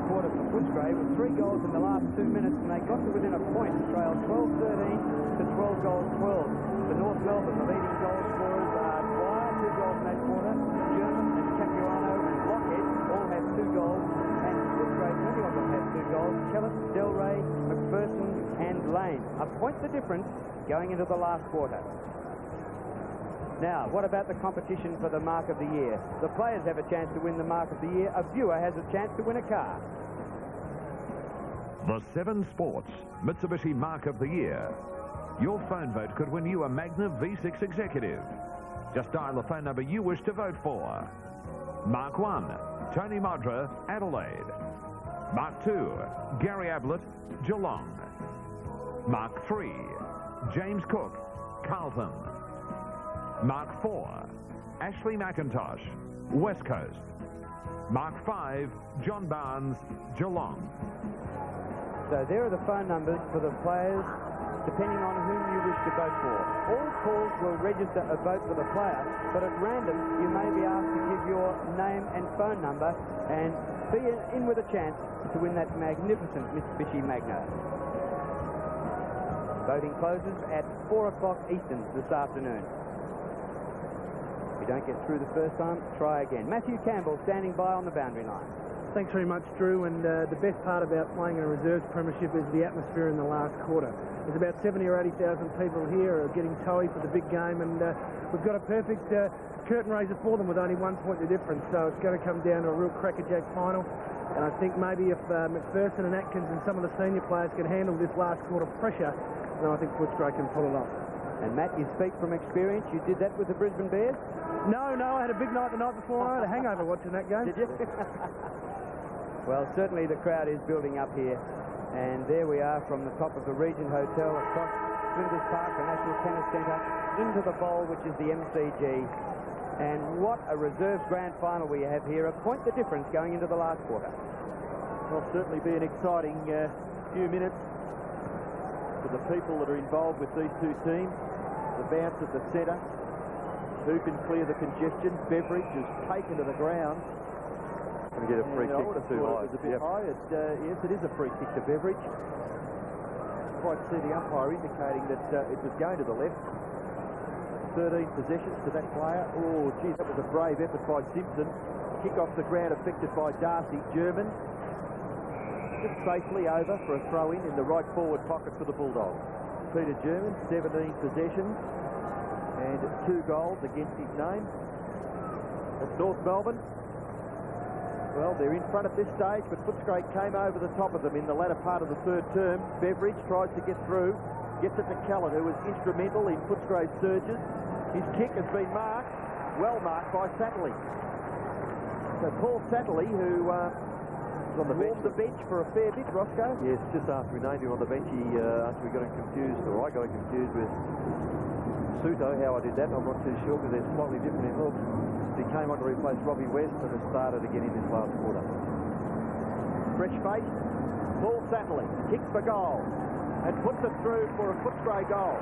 quarter for Footscray with 3 goals in the last 2 minutes, and they got to within a point, trailed 12-13 to 12 goals 12. For North Melbourne, the leading goal scorers are Dwyer, 2 goals in that quarter, German and Capuano and Lockhead all have 2 goals, and Footscray, plenty of them have 2 goals. Kellis, Delray, McPherson and Lane. A point the difference going into the last quarter. Now, what about the competition for the Mark of the Year? The players have a chance to win the Mark of the Year. A viewer has a chance to win a car. The 7 Sports Mitsubishi Mark of the Year. Your phone vote could win you a Magna V6 Executive. Just dial the phone number you wish to vote for. Mark 1, Tony Modra, Adelaide. Mark 2, Gary Ablett, Geelong. Mark 3, James Cook, Carlton. Mark 4, Ashley McIntosh, West Coast. Mark 5, John Barnes, Geelong. So there are the phone numbers for the players, depending on whom you wish to vote for. All calls will register a vote for the player, but at random you may be asked to give your name and phone number and be in with a chance to win that magnificent Mitsubishi Magna. Voting closes at 4 o'clock Eastern this afternoon. If you don't get through the first time, try again. Matthew Campbell standing by on the boundary line. Thanks very much, Drew, and the best part about playing in a reserves premiership is the atmosphere in the last quarter. There's about 70 or 80,000 people here getting toey for the big game, and we've got a perfect curtain raiser for them with only 1 point of difference, so it's going to come down to a real crackerjack final. And I think maybe if McPherson and Atkins and some of the senior players can handle this last quarter pressure, then I think Footscray can pull it off. And Matt, you speak from experience. You did that with the Brisbane Bears? No, I had a big night the night before. I had a hangover watching that game. Did you? Well, certainly the crowd is building up here. And there we are from the top of the Regent Hotel across Flinders Park, the National Tennis Centre, into the bowl, which is the MCG. And what a reserves grand final we have here. A point the difference going into the last quarter. Will certainly be an exciting few minutes for the people that are involved with these two teams. The bounce at the centre. Who can clear the congestion? Beveridge is taken to the ground. Going to get a free kick too high. It was a bit high. Yes, it is a free kick to Beveridge. Quite see the umpire indicating that it was going to the left. 13 possessions to that player. Oh, geez, that was a brave effort by Simpson. Kick off the ground affected by Darcy. German just safely over for a throw-in in the right forward pocket for the Bulldogs. Peter German, 17 possessions and 2 goals against his name. At North Melbourne, well, they're in front at this stage, but Footscray came over the top of them in the latter part of the third term. Beveridge tries to get through, gets it to Callan, who was instrumental in Footscray's surges. His kick has been marked, well marked by Satterley. So Paul Satterley, who on the bench for a fair bit, Roscoe. Yes, just after we named him on the bench, after we got him confused, or I got him confused with Suto. How I did that, I'm not too sure, because they're slightly different in looks. He came on to replace Robbie West and has started again in this last quarter. Fresh face, Paul Satterley kicks for goal and puts it through for a Footscray goal.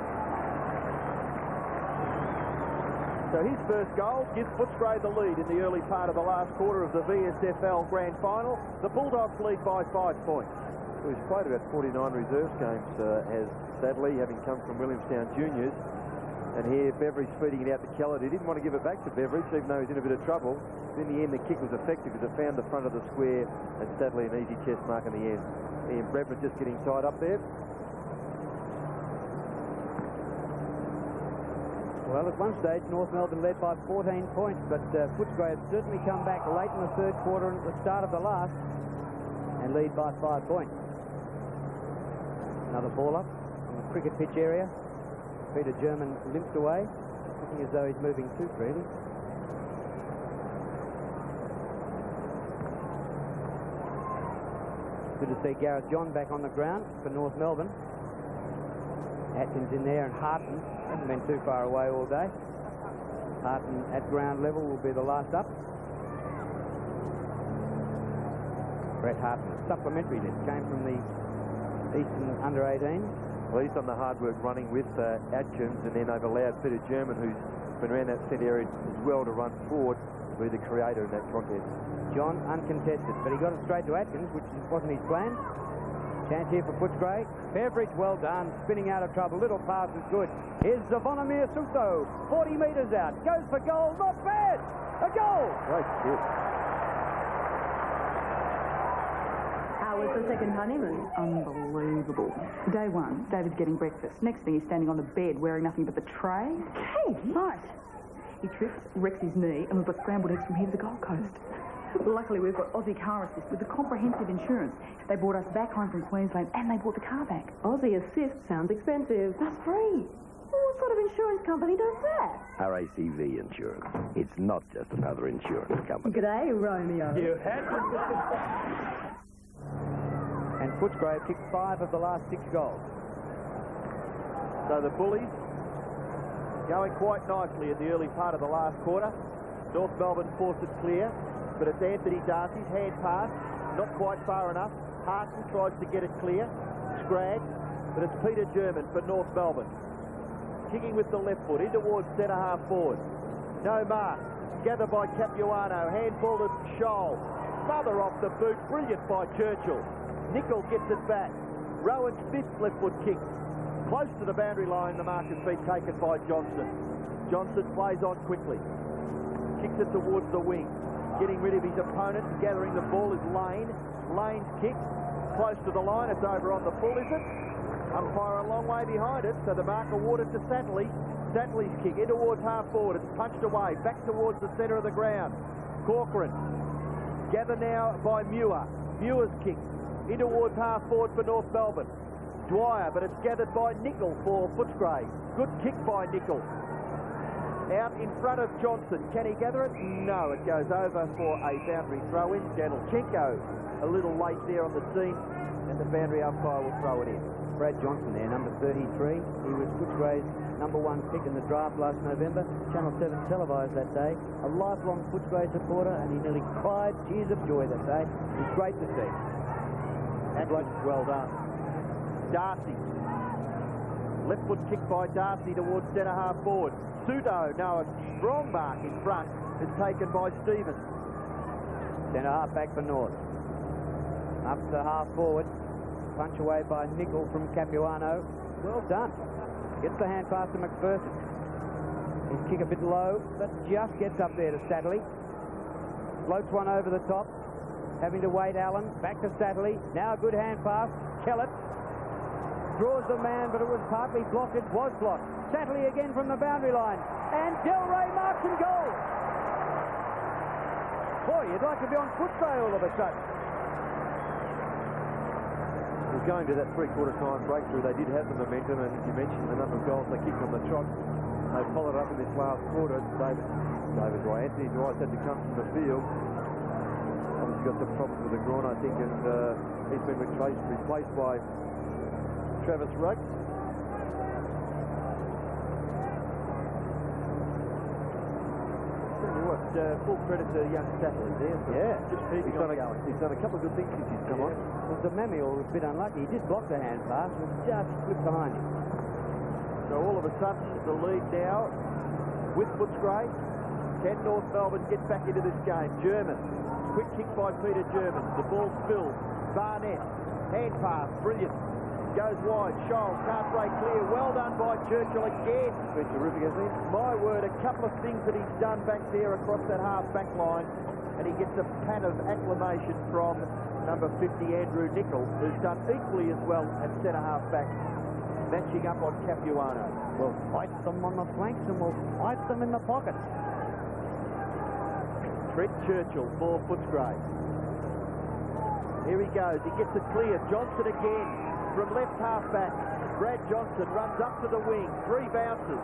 So his first goal gives Footscray the lead in the early part of the last quarter of the VSFL Grand Final. The Bulldogs lead by 5 points. Well, he's played about 49 reserves games, as Sadly, having come from Williamstown Juniors. And here, Beveridge feeding it out to Keller. He didn't want to give it back to Beveridge, even though he's in a bit of trouble. In the end, the kick was effective because it found the front of the square, and Sadly an easy chest mark in the end. Ian Bredman just getting tied up there. Well, at one stage, North Melbourne led by 14 points, but Footscray have certainly come back late in the third quarter and at the start of the last and lead by 5 points. Another ball up on the cricket pitch area. Peter German limps away, looking as though he's moving too freely. Good to see Gareth John back on the ground for North Melbourne. Atkins in there and Harton hasn't been too far away all day. Harton at ground level will be the last up. Brett Harton, supplementary list, came from the Eastern under-18. Well, he's done the hard work running with Atkins, and then they've allowed Peter German, who's been around that centre area as well, to run forward be the creator in that contest. John uncontested, but he got it straight to Atkins, which wasn't his plan. Chance here for Footscray. Beveridge, well done. Spinning out of trouble. Little pass is good. Here's Zavonimir Suto. 40 metres out. Goes for goal. Not bad. A goal. Great kick. How was the second honeymoon? Unbelievable. Day one, David's getting breakfast. Next thing, he's standing on the bed wearing nothing but the tray. Hey, right. He trips, wrecks his knee, and we've got scrambled eggs from here to the Gold Coast. Luckily, we've got Aussie Car Assist with the comprehensive insurance. They brought us back home from Queensland, and they brought the car back. Aussie Assist sounds expensive. That's free. Well, what sort of insurance company does that? RACV Insurance. It's not just another insurance company. G'day, Romeo. You had And Footscray kicked 5 of the last 6 goals. So the Bullies going quite nicely in the early part of the last quarter. North Melbourne forced it clear, but it's Anthony Darcy's hand pass, not quite far enough. Harton tries to get it clear, scragged, but it's Peter German for North Melbourne. Kicking with the left foot in towards centre half forward. No mark. Gathered by Capuano. Handball to Scholl. Mother off the boot. Brilliant by Churchill. Nickel gets it back. Rowan Smith's left foot kick. Close to the boundary line. The mark has been taken by Johnson. Johnson plays on quickly. Kicks it towards the wing. Getting rid of his opponent. Gathering the ball is Lane. Lane's kick. Close to the line. It's over on the full, is it? Umpire a long way behind it, so the mark awarded to Satley. Satley's kick in towards half forward. It's punched away, back towards the centre of the ground. Corcoran. Gathered now by Muir. Muir's kick in towards half forward for North Melbourne. Dwyer, but it's gathered by Nickel for Footscray. Good kick by Nickel. Out in front of Johnson. Can he gather it? No, it goes over for a boundary throw-in. Janelchenko a little late there on the scene, and the boundary umpire will throw it in. Brad Johnson there, number 33. He was Footscray's #1 pick in the draft last November. Channel 7 televised that day. A lifelong Footscray supporter, and he nearly cried tears of joy that day. It was great to see. That was well done. Darcy. Left foot kick by Darcy towards centre half forward. Sudo, now a strong mark in front, is taken by Stevens. Centre half back for North. Up to half forward. Punch away by Nickel from Capuano. Well done. Gets the hand pass to McPherson. His kick a bit low, but just gets up there to Satley. Floats one over the top. Having to wait Allen. Back to Satley. Now a good hand pass. Kellett draws the man, but it was partly blocked. It was blocked. Satley again from the boundary line. And Del Rey marks and goal. Boy, you'd like to be on Footscray all of a sudden. Going to that three-quarter time breakthrough, they did have the momentum, and you mentioned the number of goals they kicked on the trot. They followed up in this last quarter. David Dwyer, Anthony Dwyer had to come from the field. Obviously got some problems with the groin, I think, and he's been replaced by Travis Rugg. Full credit to young Satley there. Yeah, just keeping on going. He's done a couple of good things since he's come on. Well, Demamiel was a bit unlucky. He did block the hand pass, but just slipped behind him. So all of a sudden, the lead now with Footscray. Can North Melbourne get back into this game? German. Quick kick by Peter German. The ball spilled. Barnett. Hand pass. Brilliant. Goes wide. Scholl can't break clear. Well done by Churchill again. Been terrific, hasn't he? My word, a couple of things that he's done back there across that half-back line, and he gets a pat of acclamation from number 50, Andrew Nickel, who's done equally as well at centre-half-back, matching up on Capuano. We'll fight them on the flanks and we'll fight them in the pockets. Trent Churchill for Footscray. Here he goes. He gets it clear. Johnson again. From left half-back, Brad Johnson runs up to the wing, 3 bounces.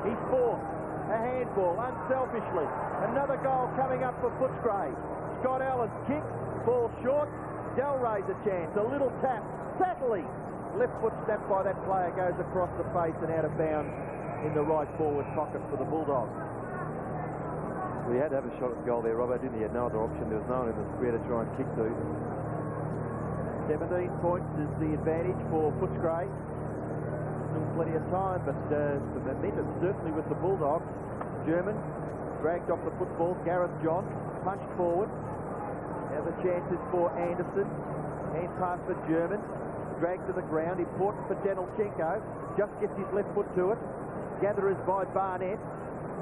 He's fourth, a handball, unselfishly. Another goal coming up for Footscray. Scott Allen's kick, falls short. Del Rey's a chance, a little tap. Satley, left foot snap by that player, goes across the face and out of bounds in the right forward pocket for the Bulldogs. Well, he had to have a shot at goal there, Robbo, didn't he? He had no other option. There was no one in the square to try and kick to. 17 points is the advantage for Footscray. Still plenty of time, but the momentum certainly with the Bulldogs. German dragged off the football. Gareth John punched forward. Now the chances for Anderson. Hand pass for German. Dragged to the ground. Important for Denelchenko. Just gets his left foot to it. Gatherers by Barnett.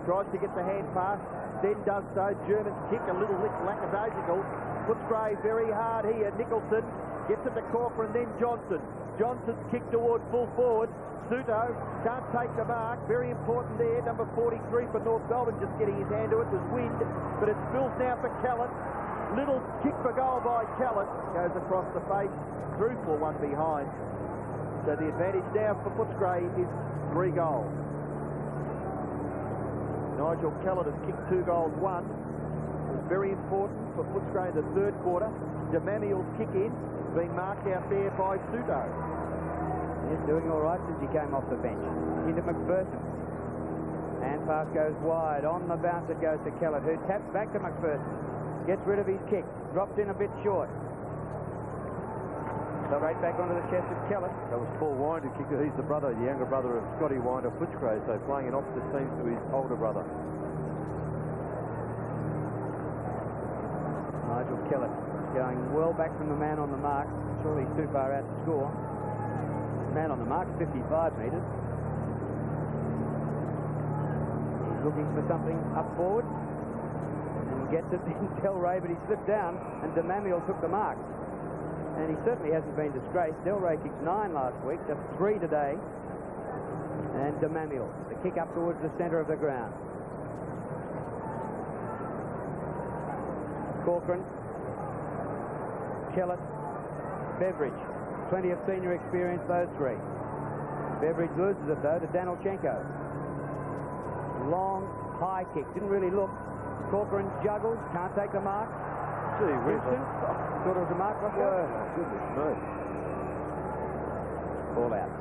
Tries to get the hand pass. Then does so. German's kick a little lackadaisical. Footscray very hard here. Nicholson gets it to Corcoran, then Johnson. Johnson's kick towards full forward. Suto can't take the mark. Very important there. Number 43 for North Melbourne just getting his hand to it. Was wind, but it spills now for Callan. Little kick for goal by Callan. Goes across the face. Through for one behind. So the advantage now for Footscray is 3 goals. Nigel Callan has kicked 2 goals, 1. It was very important for Footscray in the third quarter. Demamiel's kick in, being marked out there by Suto. He's doing all right since he came off the bench. Into McPherson. Hand pass goes wide. On the bounce it goes to Kellett, who taps back to McPherson. Gets rid of his kick. Drops in a bit short. Straight back onto the chest of Kellett. That was Paul Wind who kicked it. He's the younger brother of Scotty Wind of Footscray, so playing in opposite teams to his older brother. Nigel Kellett going well back from the man on the mark. Surely he's too far out to score. Man on the mark, 55 metres. He's looking for something up forward. And gets it in Delray, but he slipped down, and Demamiel took the mark. And he certainly hasn't been disgraced. Delray kicked 9 last week, just 3 today. And Demamiel, the kick up towards the centre of the ground. Corcoran, Kellett, Beveridge. Plenty of senior experience, those 3. Beveridge loses it, though, to Denelchenko. Long, high kick. Didn't really look. Corcoran juggles, can't take the mark. Gee, Houston, thought it was a mark, wasn't it? Oh, goodness me. Ball out.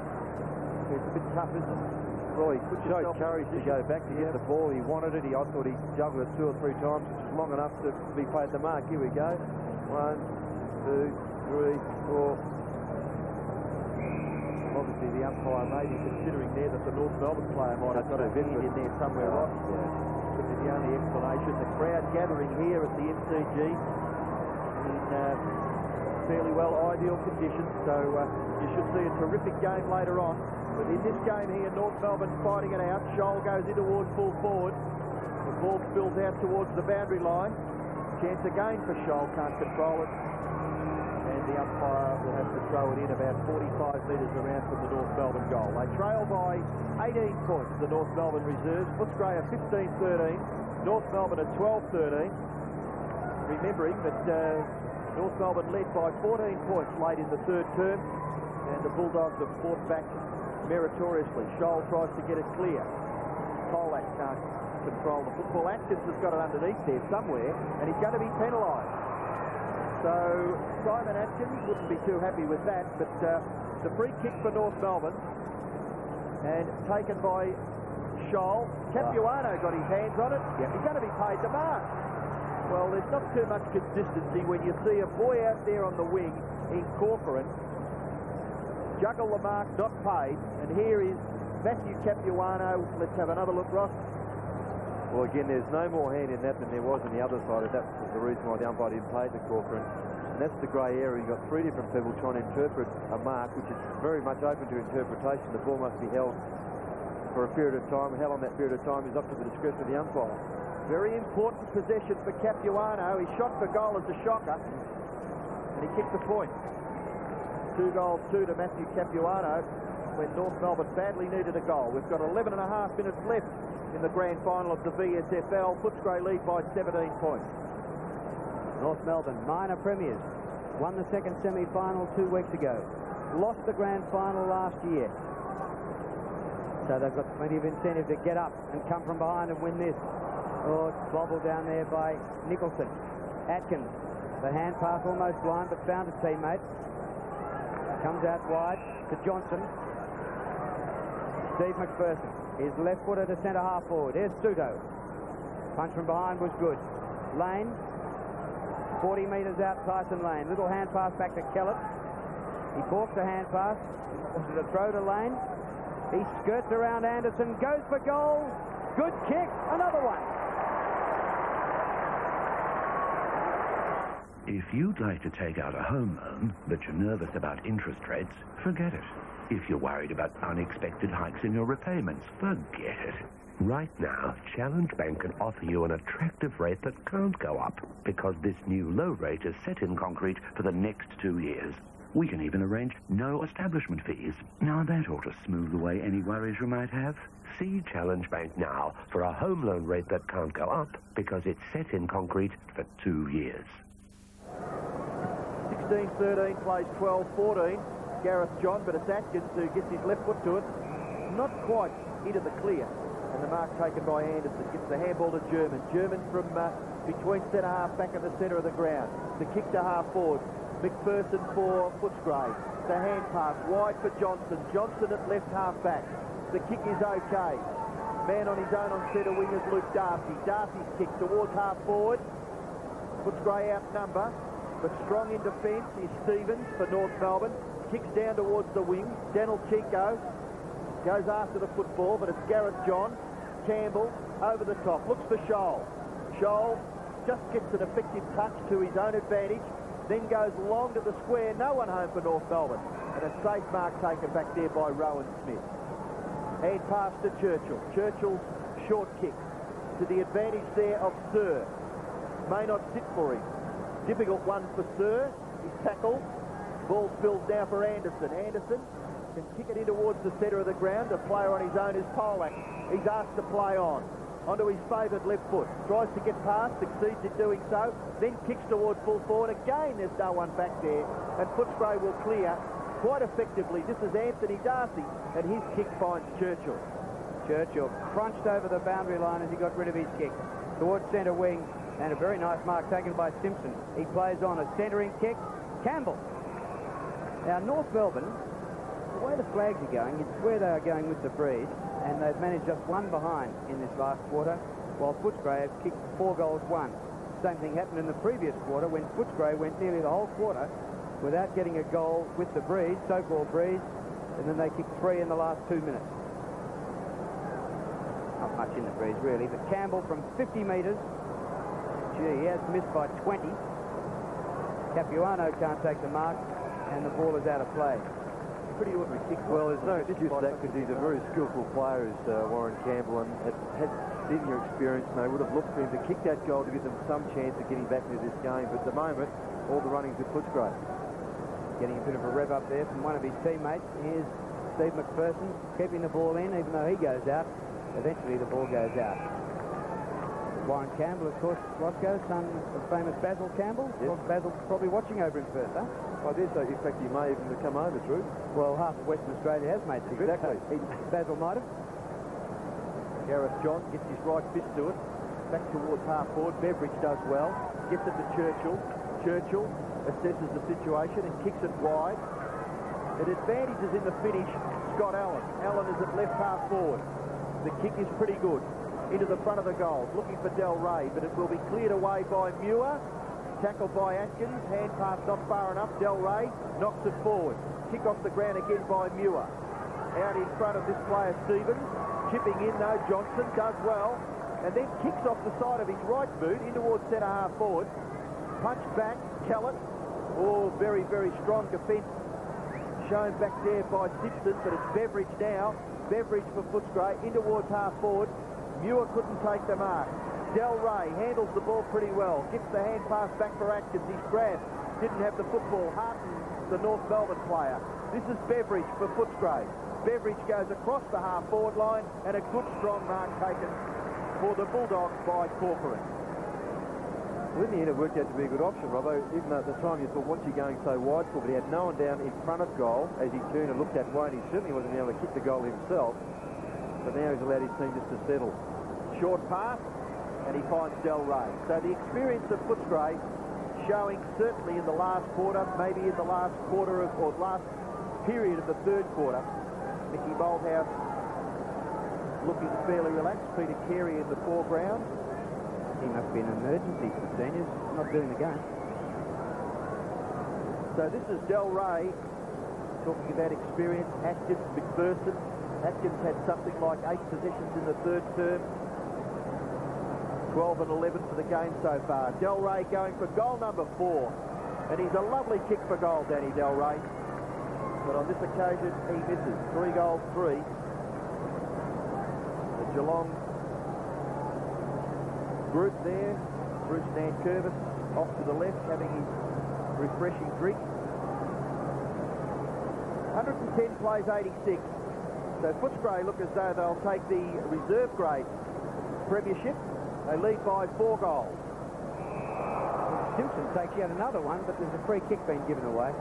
It's a bit tough, isn't it? Well, he showed courage to go back to get the ball. He wanted it. I thought he juggled it 2 or 3 times, which is long enough to be played the mark. Here we go. 1, 2, 3, 4. Obviously, the umpire may be considering there that the North Melbourne player might have got a bit in there somewhere else. Could be the only explanation. The crowd gathering here at the MCG in fairly well ideal conditions, so you should see a terrific game later on. But in this game here, North Melbourne fighting it out. Scholl goes in towards full forward. The ball spills out towards the boundary line. Chance again for Scholl, can't control it. And the umpire will have to throw it in about 45 metres around from the North Melbourne goal. They trail by 18 points, the North Melbourne reserves. Footscray are 15-13. North Melbourne are 12-13. Remembering that North Melbourne led by 14 points late in the third term, and the Bulldogs have fought back meritoriously. Scholl tries to get it clear. Colac can't control the football. Atkins has got it underneath there somewhere, and he's going to be penalised. So Simon Atkins wouldn't be too happy with that, but the free kick for North Melbourne, and taken by Scholl. Capuano got his hands on it. Yep. He's going to be paid the mark. Well, there's not too much consistency when you see a boy out there on the wing in Corcoran juggle the mark, not paid, and here is Matthew Capuano. Let's have another look, Ross. Well, again, there's no more hand in that than there was on the other side. That was the reason why the umpire didn't pay the Corcoran. And that's the grey area. You've got 3 different people trying to interpret a mark, which is very much open to interpretation. The ball must be held for a period of time. How long that period of time is up to the discretion of the umpire. Very important possession for Capuano. He shot for goal as a shocker, and he kicked the point. 2 goals, 2 to Matthew Capuano when North Melbourne badly needed a goal. We've got 11 and a half minutes left in the grand final of the VSFL. Footscray lead by 17 points. North Melbourne, minor premiers, won the second semi-final 2 weeks ago. Lost the grand final last year. So they've got plenty of incentive to get up and come from behind and win this. Oh, it's bobbled down there by Nicholson. Atkins, the hand pass almost blind, but found a teammate. Comes out wide to Johnson. Steve McPherson, his left footer to centre half forward. Here's Suto. Punch from behind was good. Lane, 40 metres out, Tyson Lane. Little hand pass back to Kellett. He balks the hand pass. Was it a throw to Lane? He skirts around Anderson, goes for goal. Good kick, another one. If you'd like to take out a home loan, but you're nervous about interest rates, forget it. If you're worried about unexpected hikes in your repayments, forget it. Right now, Challenge Bank can offer you an attractive rate that can't go up, because this new low rate is set in concrete for the next 2 years. We can even arrange no establishment fees. Now that ought to smooth away any worries you might have. See Challenge Bank now for a home loan rate that can't go up, because it's set in concrete for 2 years. 16-13 plays 12-14. Gareth John, but it's Atkins who gets his left foot to it. Not quite into the clear. And the mark taken by Anderson. Gets the handball to German. German from between centre-half back in the centre of the ground. The kick to half-forward. McPherson for Footscray. The hand pass wide for Johnson. Johnson at left half-back. The kick is okay. Man on his own on centre wing is Luke Darcy. Darcy's kick towards half-forward. Footscray outnumber. But strong in defence is Stevens for North Melbourne. Kicks down towards the wing. Denelchenko goes after the football, but it's Gareth John. Campbell over the top. Looks for Scholl. Scholl just gets an effective touch to his own advantage. Then goes long to the square. No one home for North Melbourne. And a safe mark taken back there by Rowan Smith. Hand pass to Churchill. Churchill's short kick to the advantage there of Sir. May not sit for him. Difficult one for Sir. He's tackled. Ball spills now for Anderson. Anderson can kick it in towards the centre of the ground. The player on his own is Polak. He's asked to play on. Onto his favoured left foot. Tries to get past, succeeds in doing so. Then kicks towards full forward. Again, there's no one back there. And Footscray will clear quite effectively. This is Anthony Darcy. And his kick finds Churchill. Churchill crunched over the boundary line as he got rid of his kick. Towards centre wing. And a very nice mark taken by Simpson. He plays on a centering kick. Campbell. Now, North Melbourne, the way the flags are going, it's where they are going with the breeze, and they've managed just one behind in this last quarter, while Footscray have kicked 4 goals, 1. Same thing happened in the previous quarter when Footscray went nearly the whole quarter without getting a goal with the breeze, so-called breeze, and then they kicked 3 in the last 2 minutes. Not much in the breeze, really, but Campbell from 50 metres. Gee, he has missed by 20. Capuano can't take the mark, and the ball is out of play. Pretty ordinary kick. Well, there's no excuse for that because he's a very skillful player, is Warren Campbell, and had senior experience, and they would have looked for him to kick that goal to give them some chance of getting back into this game. But at the moment, all the running's with Footscray. Getting a bit of a rev up there from one of his teammates. Here's Steve McPherson keeping the ball in, even though he goes out. Eventually, the ball goes out. Warren Campbell, of course, Roscoe, son of famous Basil Campbell. Yes. Basil probably watching over him first, huh? I dare say, in fact, he may even come over, Drew. Well, half of Western Australia has made the trip. Exactly. Basil might have. Gareth John gets his right fist to it. Back towards half-forward. Beveridge does well. Gets it to Churchill. Churchill assesses the situation and kicks it wide. It advantages in the finish Scott Allen. Allen is at left half-forward. The kick is pretty good. Into the front of the goal, looking for Del Rey, but it will be cleared away by Muir. Tackled by Atkins, hand pass not far enough. Del Rey knocks it forward. Kick off the ground again by Muir. Out in front of this player, Stevens. Chipping in though, Johnson does well. And then kicks off the side of his right boot in towards centre half forward. Punch back, Kellett. Oh, very, very strong defence. Shown back there by Simpson, but it's Beveridge now. Beveridge for Footscray in towards half forward. Muir couldn't take the mark. Del Rey handles the ball pretty well. Gets the hand pass back for Atkins. He's grabbed. Didn't have the football. Heartened the North Melbourne player. This is Beveridge for Footscray. Beveridge goes across the half-forward line, and a good, strong mark taken for the Bulldogs by Corcoran. Well, in the end, it worked out to be a good option, Robbo. Even though at the time you thought, what's he going so wide for? But he had no one down in front of goal as he turned and looked that way, and he certainly wasn't able to kick the goal himself. But now he's allowed his team just to settle. Short pass, and he finds Del Rey. So the experience of Footscray showing certainly in the last quarter, maybe in the last quarter of, or last period of the third quarter. Mickey Bolthouse looking fairly relaxed. Peter Carey in the foreground. He must be an emergency for the seniors, not doing the game. So this is Del Rey talking about experience. Atkins, McPherson. Atkins had something like 8 possessions in the third term. 12 and 11 for the game so far. Del Rey going for goal number 4. And he's a lovely kick for goal, Danny Del Rey. But on this occasion, he misses. 3 goals, 3. The Geelong group there. Bruce Nankervis off to the left, having his refreshing drink. 110 plays 86. So Footscray look as though they'll take the reserve grade premiership. They lead by 4 goals. Simpson takes yet another one, but there's a free kick being given away.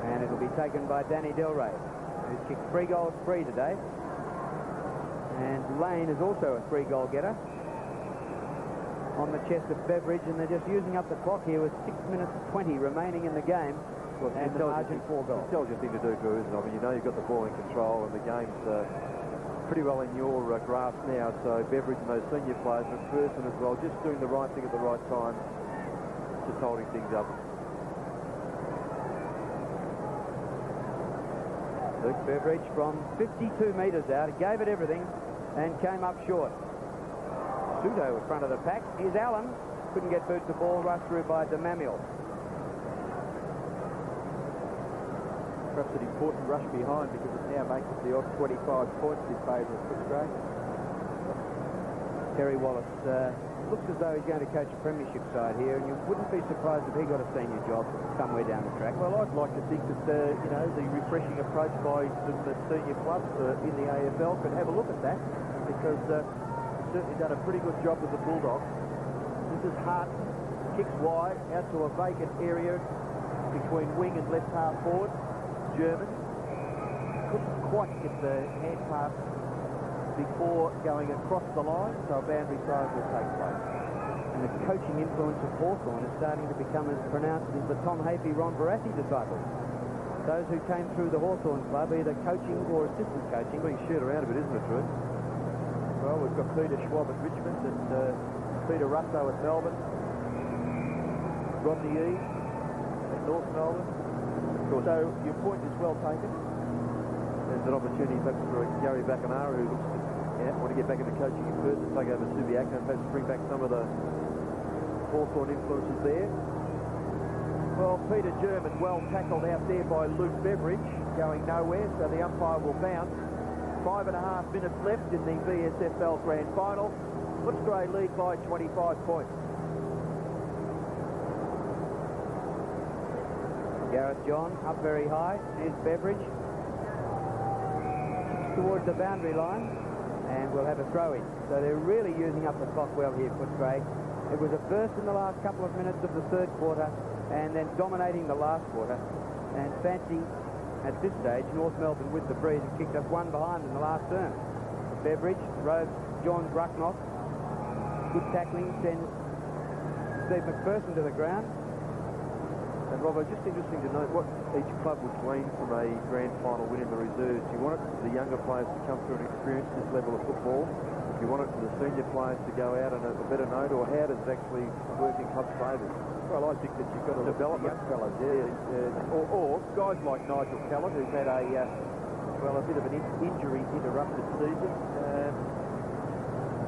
And it'll be taken by Danny Del Rey, who's kicked 3 goals free today. And Lane is also a 3-goal getter on the chest of Beveridge, and they're just using up the clock here with 6 minutes 20 remaining in the game. Well, and the margin 4 goals. Intelligent thing to do, Drew, isn't it? I mean, you know you've got the ball in control, and the game's pretty well in your grasp now. So Beveridge and those senior players, McPherson as well, just doing the right thing at the right time, just holding things up. Luke Beveridge from 52 metres out. He gave it everything and came up short. Suto in front of the pack. Here's Allen. Couldn't get boot the ball, rushed through by DeManuel. Perhaps an important rush behind, because it now makes it the odd 25 points in favour of Footscray. Terry Wallace looks as though he's going to coach a premiership side here, and you wouldn't be surprised if he got a senior job somewhere down the track. Well, I'd like to think that, you know, the refreshing approach by the senior clubs in the AFL could have a look at that, because he's certainly done a pretty good job with the Bulldogs. This is Hart, kicks wide out to a vacant area between wing and left half forward. German couldn't quite get the hand pass before going across the line, so a boundary throw will take place. And the coaching influence of Hawthorn is starting to become as pronounced as the Tom Hafey, Ron Barassi disciples. Those who came through the Hawthorn club, either coaching or assistant coaching. Being shared around a bit, isn't it, Drew? Well, we've got Peter Schwab at Richmond and Peter Russo at Melbourne. Rodney Eade at North Melbourne. So your point is well taken. There's an opportunity perhaps for Gary Bacanara, who looks to want to get back into coaching in Perth, and take over Subiaco and perhaps bring back some of the Hawthorn influences there. Well, Peter German well tackled out there by Luke Beveridge, going nowhere, so the umpire will bounce. 5.5 minutes left in the VSFL Grand Final. Footscray lead by 25 points. Gareth John up very high. Here's Beveridge towards the boundary line, and we'll have a throw-in. So they're really using up the clock well here, Footscray. It was a burst in the last couple of minutes of the third quarter, and then dominating the last quarter. And fancy at this stage, North Melbourne with the breeze and kicked us one behind in the last term. Beveridge robes John Brucknock. Good tackling, sends Steve McPherson to the ground. And Robbo, just interesting to note what each club would glean from a grand final win in the reserves. You want it for the younger players to come through and experience this level of football. You want it for the senior players to go out on a better note, or how does it actually work in clubs' favours? Well, I think that you've got to develop young fellows, or guys like Nigel Callan, who's had a bit of an injury-interrupted season.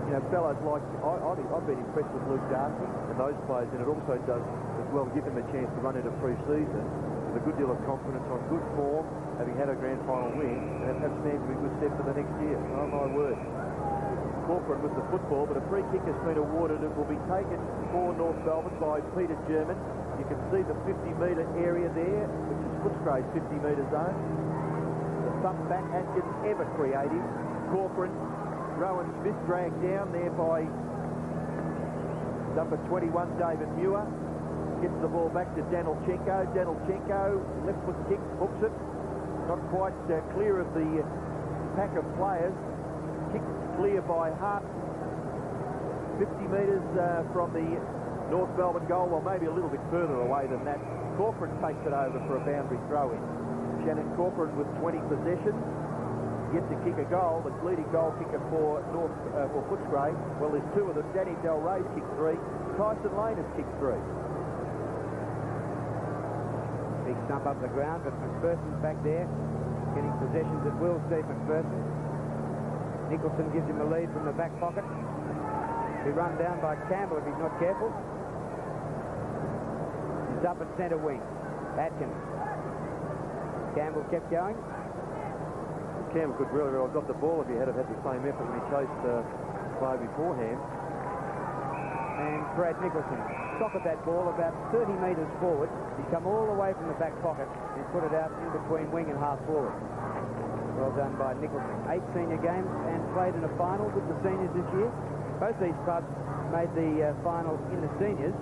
You know, fellows like, I've been impressed with Luke Darcy and those players, and it also does as well give them a chance to run into pre-season with a good deal of confidence, on good form, having had a grand final win, and it perhaps stands to be a good step for the next year. Oh my word. Corcoran with the football, but a free kick has been awarded and will be taken for North Melbourne by Peter German. You can see the 50-metre area there, which is Footscray's 50-metre zone. The thump back Atkins ever creative. Corcoran, Rowan Smith dragged down there by number 21, David Muir. Gets the ball back to Danilchenko. Danilchenko, left foot kick, hooks it. Not quite clear of the pack of players. Kicked clear by Hart. 50 metres from the North Melbourne goal, well, maybe a little bit further away than that. Corcoran takes it over for a boundary throw-in. Shannon Corcoran with 20 possessions. Yet to kick a goal, the leading goal kicker for Footscray. Well, there's 2 of them. Danny Del Rey's kicked 3. Tyson Lane has kicked 3. Big stump up the ground, but McPherson's back there. getting possessions at will, Steve McPherson. Nicholson gives him a lead from the back pocket. Be run down by Campbell if he's not careful. He's up at centre wing. Atkins. Campbell kept going. Campbell could really well have got the ball if he had had the same effort when he chased play beforehand. And Brad Nicholson socked that ball about 30 metres forward. He's come all the way from the back pocket and put it out in between wing and half forward. Well done by Nicholson. 8 senior games and played in a final with the seniors this year. Both these clubs made the final in the seniors.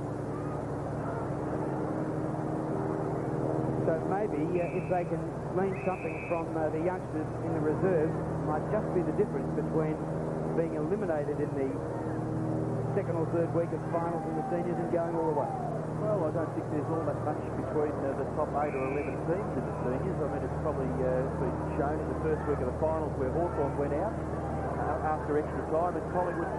So maybe if they can glean something from the youngsters in the reserves, might just be the difference between being eliminated in the second or third week of finals in the seniors and going all the way. Well, I don't think there's all that much between the top 8 or 11 teams in the seniors. I mean, it's probably been shown in the first week of the finals where Hawthorn went out after extra time, and Collingwood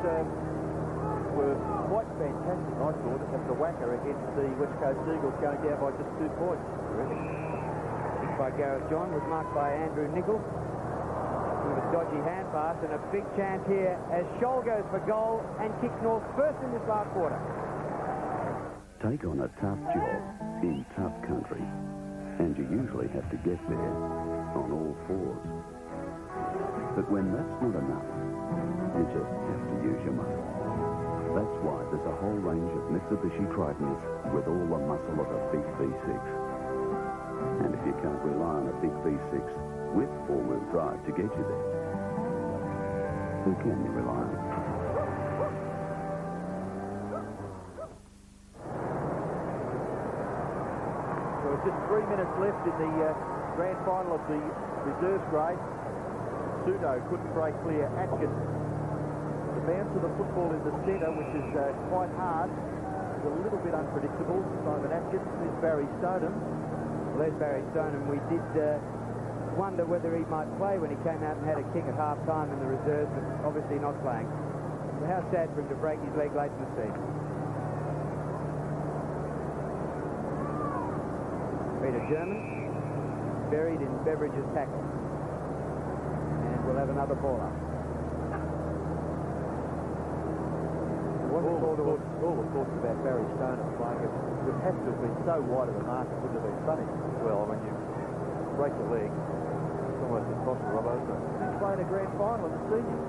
were quite fantastic, I thought, at the whacker against the West Coast Eagles, going down by just 2 points. Kick by Gareth John was marked by Andrew Nicol. With a dodgy hand pass and a big chance here as Scholl goes for goal and kicks North first in this last quarter. Take on a tough job in tough country, and you usually have to get there on all fours. But when that's not enough, you just have to use your muscle. That's why there's a whole range of Mitsubishi Tritons with all the muscle of a big V6. And if you can't rely on a big V6 with four-wheel drive to get you there, who can you rely on? So it's just 3 minutes left in the grand final of the reserves grade. Sudo couldn't break clear Atkins. The bounce of the football in the centre, which is quite hard, is a little bit unpredictable. Simon Atkins, there's Barry Stoneham. Well, there's Barry Stoneham. We did wonder whether he might play when he came out and had a kick at half-time in the reserves, but obviously not playing. So how sad for him to break his leg late in the season. Peter German buried in Beveridge's tackle. And we'll have another ball up. All the thoughts about Barry Stoneham playing it would have to have been so wide of the mark it wouldn't have been funny. Well, when you break your leg, it's almost impossible, Robbo. He's playing a grand final in the seniors.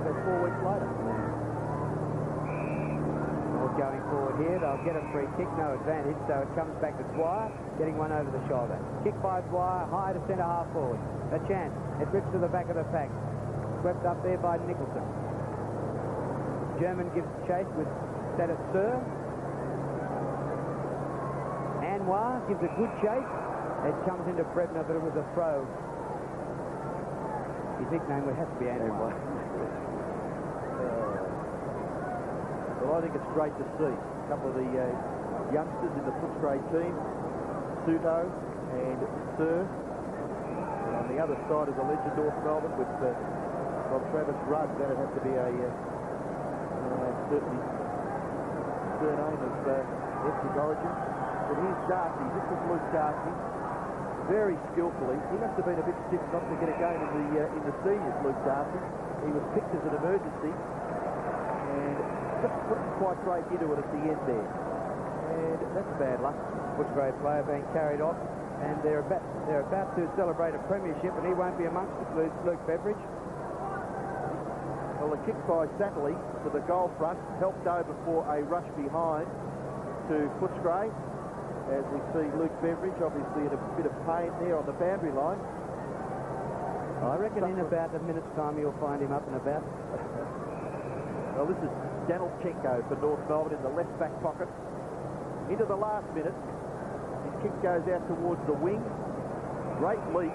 That's 4 weeks later. Well, going forward here, they'll get a free kick, no advantage, so it comes back to Dwyer, getting one over the shoulder. Kick by Dwyer, high to centre half forward. A chance. It rips to the back of the pack. Swept up there by Nicholson. German gives chase with Status Sir. Anwar gives a good chase. It comes into Brebner, but it was a throw. His nickname would have to be Anwar. Well, I think it's great to see a couple of the youngsters in the Footscray team, Suto and Sir. And on the other side is a legend North Melbourne with Travis Rudd. That would have to be a certainly surname of ethnic origin. But here's Darcy. This is Luke Darcy. Very skillfully. He must have been a bit stiff not to get a game in the seniors, Luke Darcy. He was picked as an emergency and just couldn't quite break into it at the end there. And that's bad luck. Footscray player being carried off, and they're about to celebrate a premiership, and he won't be amongst it, Luke Beveridge. Well, the kick by Satley to the goal front helped over for a rush behind to Footscray. As we see Luke Beveridge obviously in a bit of pain there on the boundary line. I reckon in about a minute's time you'll find him up and about. Well, this is Danilchenko for North Melbourne in the left back pocket. Into the last minute. His kick goes out towards the wing. Great leap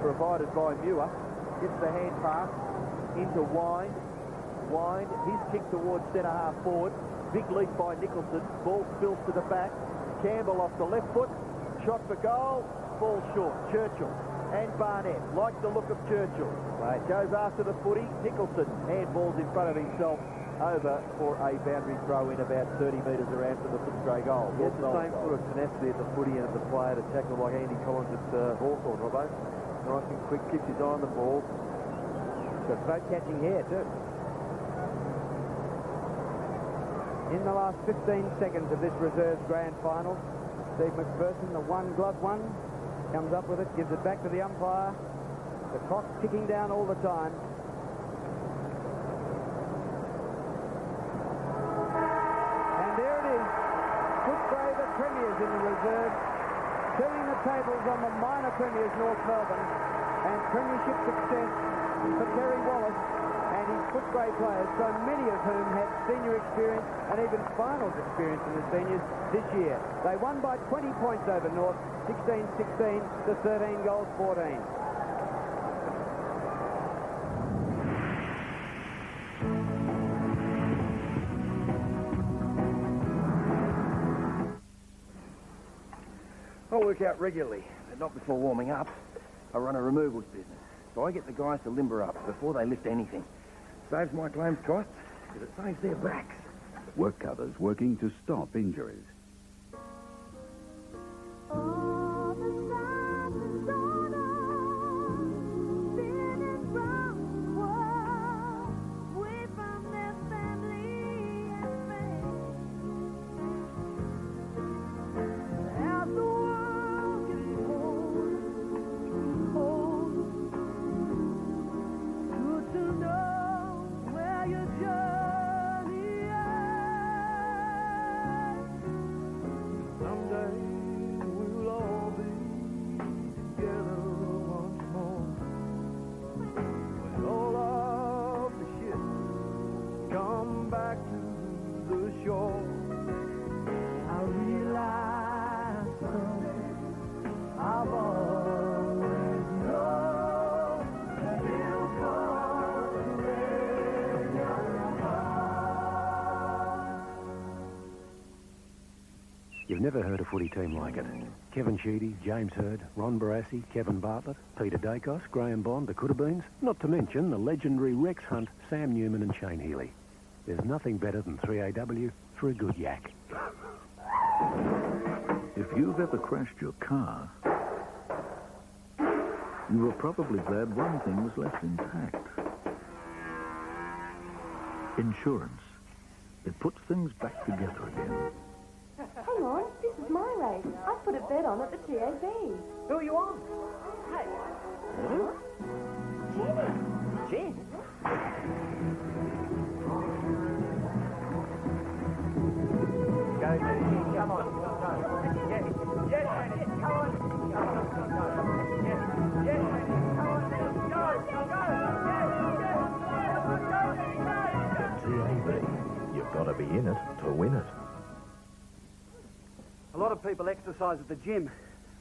provided by Muir. Gets the hand pass into Wind. His kick towards centre half forward. Big leap by Nicholson. Ball spills to the back. Campbell off the left foot. Shot for goal. Ball short. Churchill and Barnett like the look of Churchill. Right. Goes after the footy. Nicholson handballs in front of himself over for a boundary throw in about 30 metres around for the Footscray goal. It's the same sort of tenacity at the footy and at the player to tackle like Andy Collins at Hawthorn, Robbo. Nice and quick, keeps his eye on the ball. Got vote-catching hair, too. In the last 15 seconds of this reserves grand final, Steve McPherson, the one-glove one, comes up with it, gives it back to the umpire. The clock's ticking down all the time. And there it is. Footscray, the premiers in the reserve, turning the tables on the minor premiers, North Melbourne, and premiership success for Terry Wallace and his Footscray players, so many of whom had senior experience and even finals experience in the seniors this year. They won by 20 points over North, 16-16 to 13 goals 14. I work out regularly, but not before warming up. I run a removals business, so I get the guys to limber up before they lift anything. Saves my claims costs, because it saves their backs. Work covers working to stop injuries. You've never heard a footy team like it. Kevin Sheedy, James Hird, Ron Barassi, Kevin Bartlett, Peter Dacos, Graham Bond, the Coulterbeans, not to mention the legendary Rex Hunt, Sam Newman and Shane Healy. There's nothing better than 3AW for a good yak. If you've ever crashed your car, you were probably glad one thing was left intact. Insurance. It puts things back together again. Hang on, this is my race. I put a bet on at the TAB. Who are you on? Hey. Jen. Jen? Go, Jen. Come on. Yes, yes, come on. Come on. Yes, yes, come on. Go, TAB. You've got to be in it to win it. A lot of people exercise at the gym,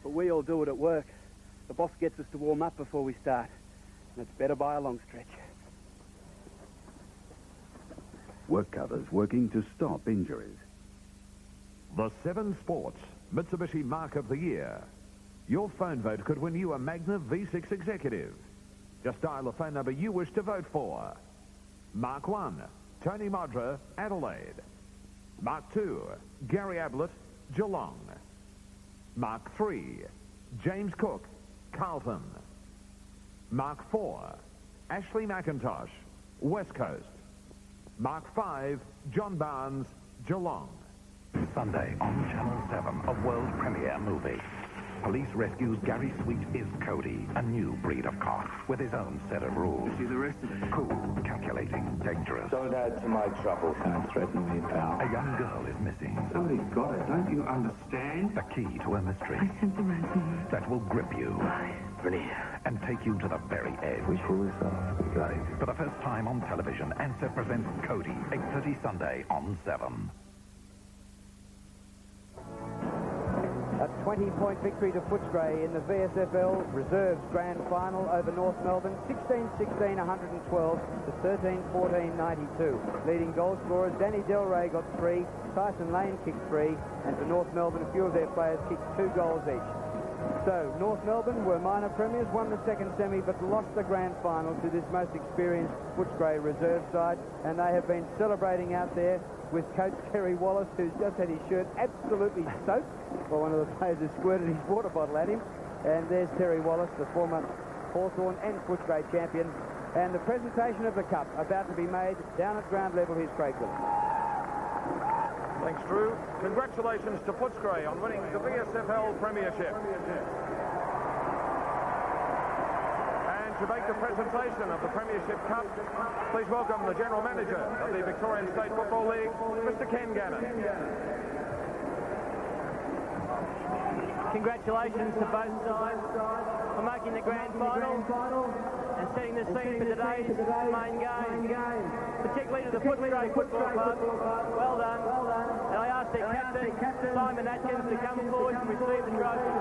but we all do it at work. The boss gets us to warm up before we start, and it's better by a long stretch. Work covers working to stop injuries. The 7 Sports Mitsubishi Mark of the Year. Your phone vote could win you a Magna V6 Executive. Just dial the phone number you wish to vote for. Mark 1, Tony Modra, Adelaide. Mark 2, Gary Ablett, Geelong. Mark 3, James Cook, Carlton. Mark 4, Ashley McIntosh, West Coast. Mark 5, John Barnes, Geelong. Sunday on Channel 7, a world premiere movie. Police rescues Gary Sweet is Cody, a new breed of cop with his own set of rules. See the rest of it? Cool, calculating, dangerous. Don't add to my trouble. Don't threaten me, pal. A young girl is missing. Somebody's got it. Don't you understand? The key to a mystery. I sent the ransom. That will grip you. Why? And take you to the very edge. We pull this off. Great. For the first time on television, Ansett presents Cody, 8:30 Sunday on 7. A 20-point victory to Footscray in the VSFL Reserves Grand Final over North Melbourne, 16-16, 112 to 13-14, 92. Leading goal scorers, Danny Delray got 3, Tyson Lane kicked 3, and for North Melbourne, a few of their players kicked 2 goals each. So, North Melbourne were minor premiers, won the second semi, but lost the grand final to this most experienced Footscray reserve side, and they have been celebrating out there with coach Terry Wallace, who's just had his shirt absolutely soaked by one of the players who squirted his water bottle at him. And there's Terry Wallace, the former Hawthorn and Footscray champion. And the presentation of the cup about to be made down at ground level. Here's Craig Willis. Thanks, Drew. Congratulations to Footscray on winning the VSFL Premiership. And to make the presentation of the Premiership Cup, please welcome the General Manager of the Victorian State Football League, Mr. Ken Gannon. Congratulations to both sides for making the grand final and setting the scene for today's main game, particularly to the Footscray Football Club. Well done. And I ask their captain, Simon Atkins, to come forward and receive the trophy.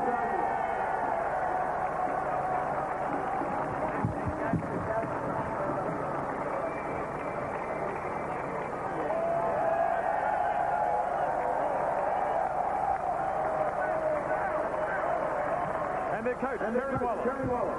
Their coach, Terry Wallace.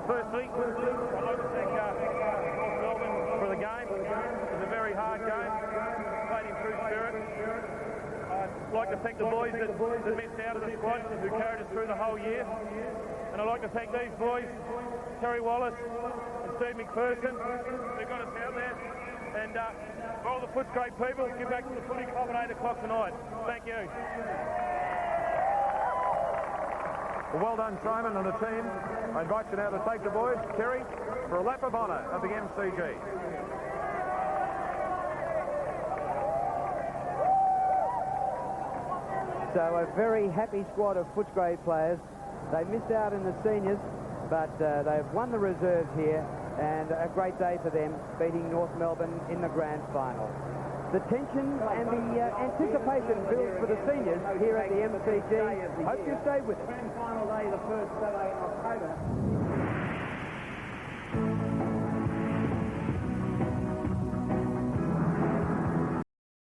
Firstly, I'd like to thank North Melbourne for the game. It was a very hard game, played in true spirit. I'd like to thank the boys that missed out of the squad, who carried us through the whole year. And I'd like to thank these boys, Terry Wallace and Steve McPherson, who got us out there. And for all the Footscray people, get back to the footy club at 8 o'clock tonight. Thank you. Well done, Simon and the team. I invite you now to take the boys, Terry, for a lap of honour of the MCG. So a very happy squad of Footscray players. They missed out in the seniors, but they've won the reserves here, and a great day for them, beating North Melbourne in the grand final. The tension and the anticipation builds for the seniors here at the MCG. Hope you stay with us. Grand final day, the first Saturday in October.